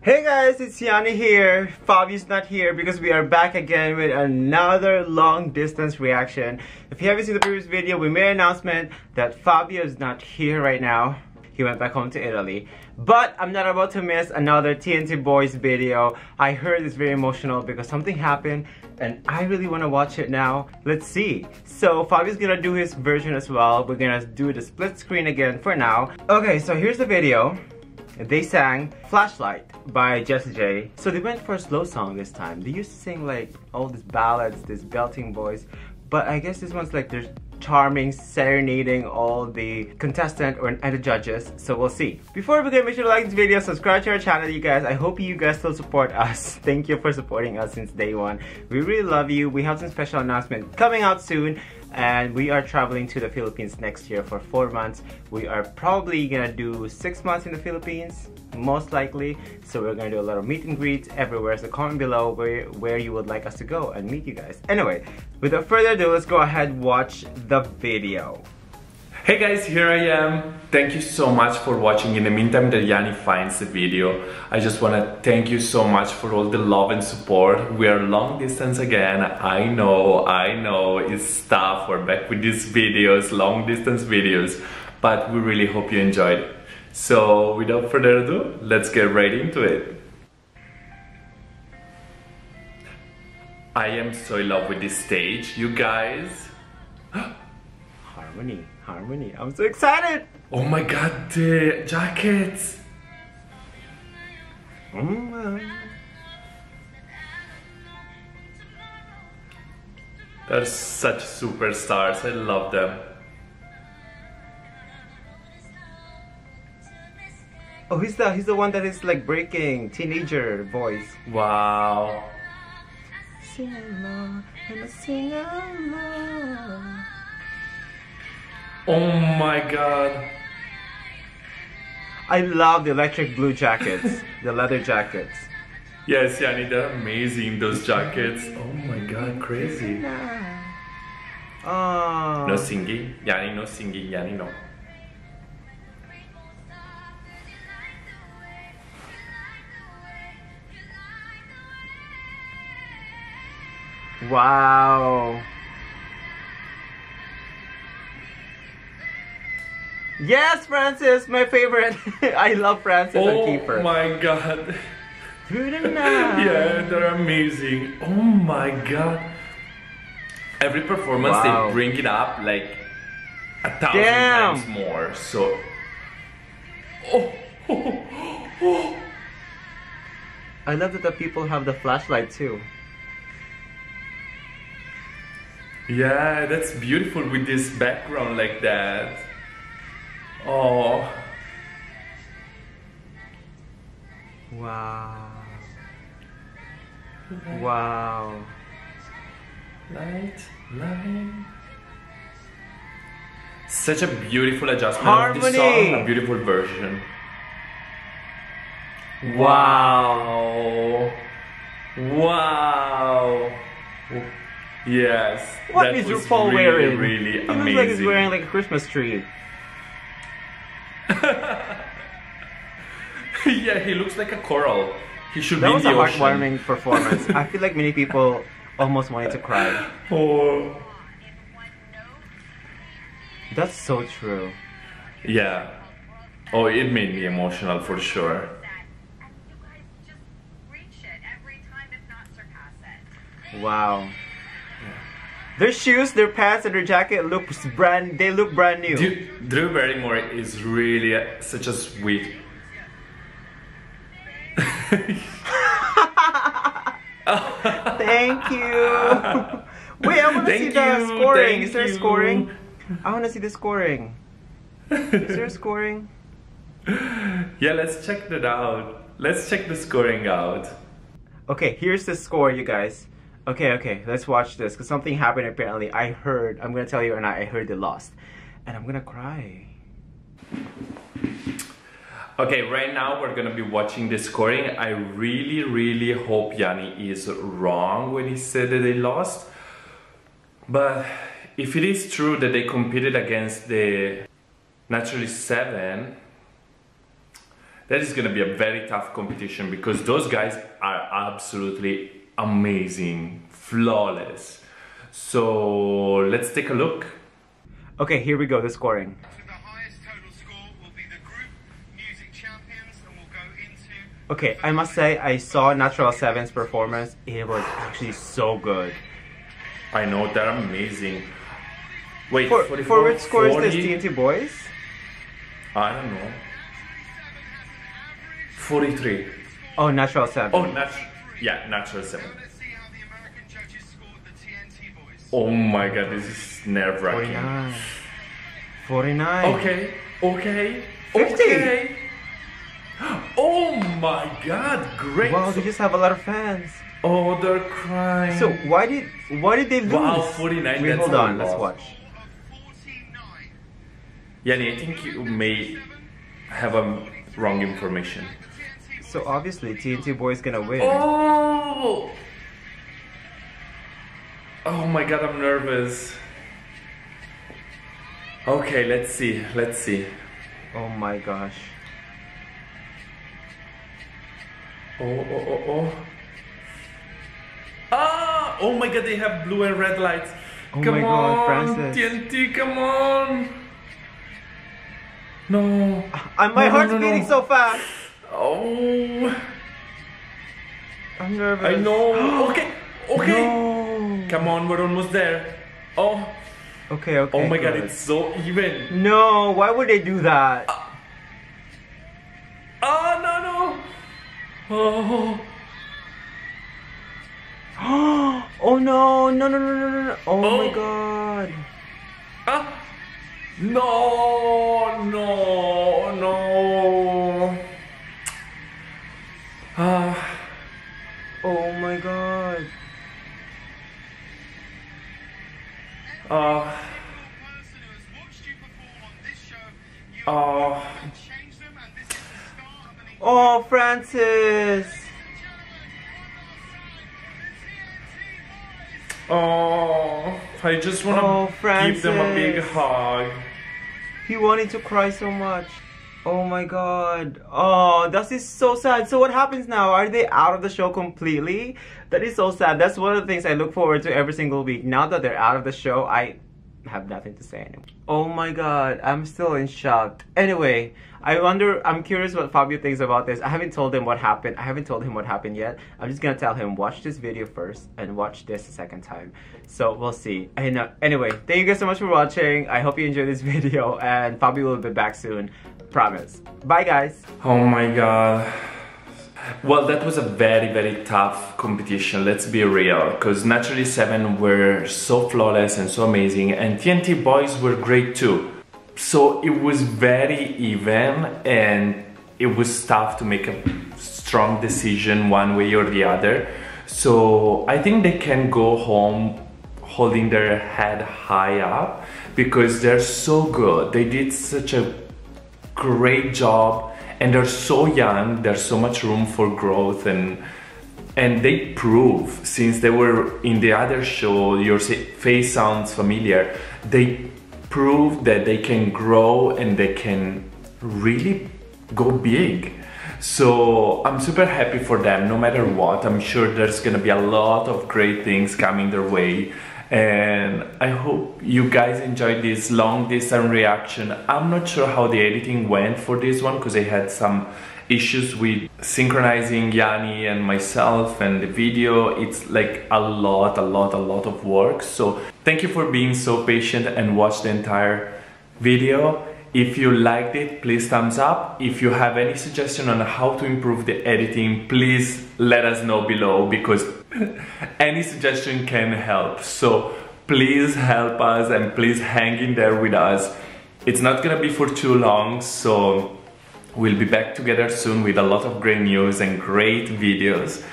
Hey guys, it's Yani here. Fabio's not here because we are back again with another long distance reaction. If you haven't seen the previous video, we made an announcement that Fabio is not here right now. He went back home to Italy. But I'm not about to miss another TNT Boys video. I heard it's very emotional because something happened and I really want to watch it now. Let's see. So Fabio's gonna do his version as well. We're gonna do the split screen again for now. Okay, so here's the video. They sang Flashlight by Jessie J. So they went for a slow song this time. They used to sing like all these ballads, this belting voice. But I guess this one's like they're charming, serenading all the contestant and the judges. So we'll see. Before we begin, make sure to like this video, subscribe to our channel, you guys. I hope you guys still support us. Thank you for supporting us since day one. We really love you. We have some special announcement coming out soon. And we are traveling to the Philippines next year for 4 months. We are probably gonna do 6 months in the Philippines, most likely. So we're gonna do a lot of meet and greets everywhere. So comment below where you would like us to go and meet you guys. Anyway, without further ado, let's go ahead and watch the video. Hey guys, here I am. Thank you so much for watching. In the meantime that Yani finds the video, I just want to thank you so much for all the love and support. We are long distance again. I know, it's tough. We're back with these videos, long distance videos, but we really hope you enjoyed it. So without further ado, let's get right into it. I am so in love with this stage, you guys. Harmony. I'm so excited. Oh my god, the jackets. They're such superstars. I love them. Oh, he's the one that is like breaking teenager voice. Wow. Sing along and sing along. Oh my god. I love the electric blue jackets, the leather jackets. Yes, Yani, they're amazing, those jackets. Oh my god, crazy. Oh. No singing, Yani, no singing, Yani, no. Wow. Yes, Francis, my favorite. I love Francis and Kiefer. Oh my god. Through the night. Yeah, they're amazing. Oh my god. Every performance they bring it up like 1,000 times more. So I love that the people have the flashlight too. Yeah, that's beautiful with this background like that. Oh. Wow. Wow. Light. Such a beautiful adjustment Harmony. of the song, a beautiful version. Wow. Yes. What is RuPaul wearing? Really he amazing. looks like he's wearing like a Christmas tree. Yeah, he looks like a coral. He should that be in the ocean. That was a heartwarming performance. I feel like many people almost wanted to cry. Oh. That's so true. Yeah. Oh, it made me emotional for sure. Wow. Their shoes, their pants, and their jacket look brand new. Drew Barrymore is really such a sweet. Thank you. Wait, I want to see the scoring. Is there a scoring? I want to see the scoring. Is there a scoring? Yeah, let's check that out. Let's check the scoring out. Okay, here's the score, you guys. Okay, let's watch this because something happened apparently. I'm gonna tell you, and I heard they lost. And I'm gonna cry. Okay, right now we're gonna be watching the scoring. I really hope Yani is wrong when he said that they lost. But if it is true that they competed against the Naturally 7, That is gonna be a very tough competition because those guys are absolutely amazing, flawless. So let's take a look. Okay, here we go, the scoring. The highest total score will be the group music champions, and we'll go into... Okay, I must say, I saw Natural 7's performance. It was actually so good. I know, they're amazing. Wait, For 44, which score 40? is this, TNT Boys? I don't know. 43. Oh, Natural 7. Oh, natural 7. Let's see how the American judges scored the TNT boys. Oh my god, this is nerve-wracking. 49. 49. Okay, okay, 50. okay. Oh my god, great. Wow, they just have a lot of fans. Oh, they're crying. So why did they lose? Wow, 49, Wait, that's hold a on, let's lot. watch. Of 49. Yani, I think you may have wrong information. So obviously TNT Boys gonna win. Oh! Oh my god, I'm nervous. Okay, let's see, let's see. Oh my gosh. Oh. Ah! Oh my god, they have blue and red lights. Oh Come my god, on, Francis. TNT, come on. No. My No, heart's no, no, beating no. so fast. Oh. I'm nervous. I know. Okay, okay. No. Come on, we're almost there. Oh. Okay, okay. Oh my god, good. it's so even. No, why would they do that? Oh, no. Oh. Oh no, no. Oh my Oh. god. Ah. No. Ah. Oh my god. Ah. Person who has watched you perform on this show, you Oh. can change them, and this is the start of an Oh, Francis. Oh. I just want to Oh, give them a big Francis. hug. He wanted to cry so much. Oh my god. Oh, that is so sad. So what happens now? Are they out of the show completely? That is so sad. That's one of the things I look forward to every single week. Now that they're out of the show, I have nothing to say anymore. Oh my god, I'm still in shock. Anyway, I'm curious what Fabio thinks about this. I haven't told him what happened. I haven't told him what happened yet. I'm just gonna tell him, watch this video first and watch this a second time. So we'll see. And anyway, thank you guys so much for watching. I hope you enjoyed this video, and Fabio will be back soon. Promise. Bye guys. Oh my god. Well, that was a very tough competition, let's be real, because Naturally 7 were so flawless and so amazing, and TNT Boys were great too. So it was very even, and it was tough to make a strong decision one way or the other. So I think they can go home holding their head high up, because they're so good. They did such a great job, and they're so young. There's so much room for growth, and they prove, since they were in the other show, your face sounds familiar, they prove that they can grow and they can really go big. So I'm super happy for them, no matter what. I'm sure there's gonna be a lot of great things coming their way, and I hope you guys enjoyed this long distance reaction. I'm not sure how the editing went for this one, because I had some issues with synchronizing Yani and myself and the video. It's like a lot of work. So thank you for being so patient and watch the entire video. If you liked it, please thumbs up. If you have any suggestion on how to improve the editing, please let us know below, because any suggestion can help. So please help us, and please hang in there with us. It's not gonna be for too long, so we'll be back together soon with a lot of great news and great videos.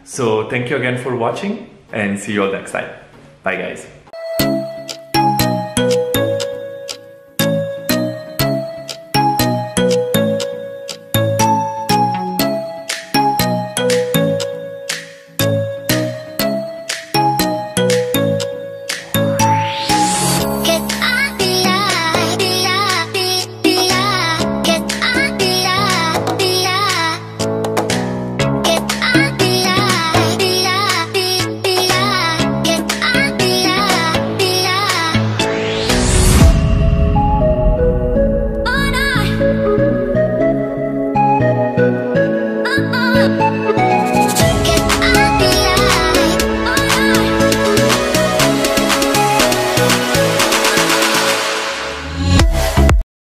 So thank you again for watching, and see you all next time. Bye guys.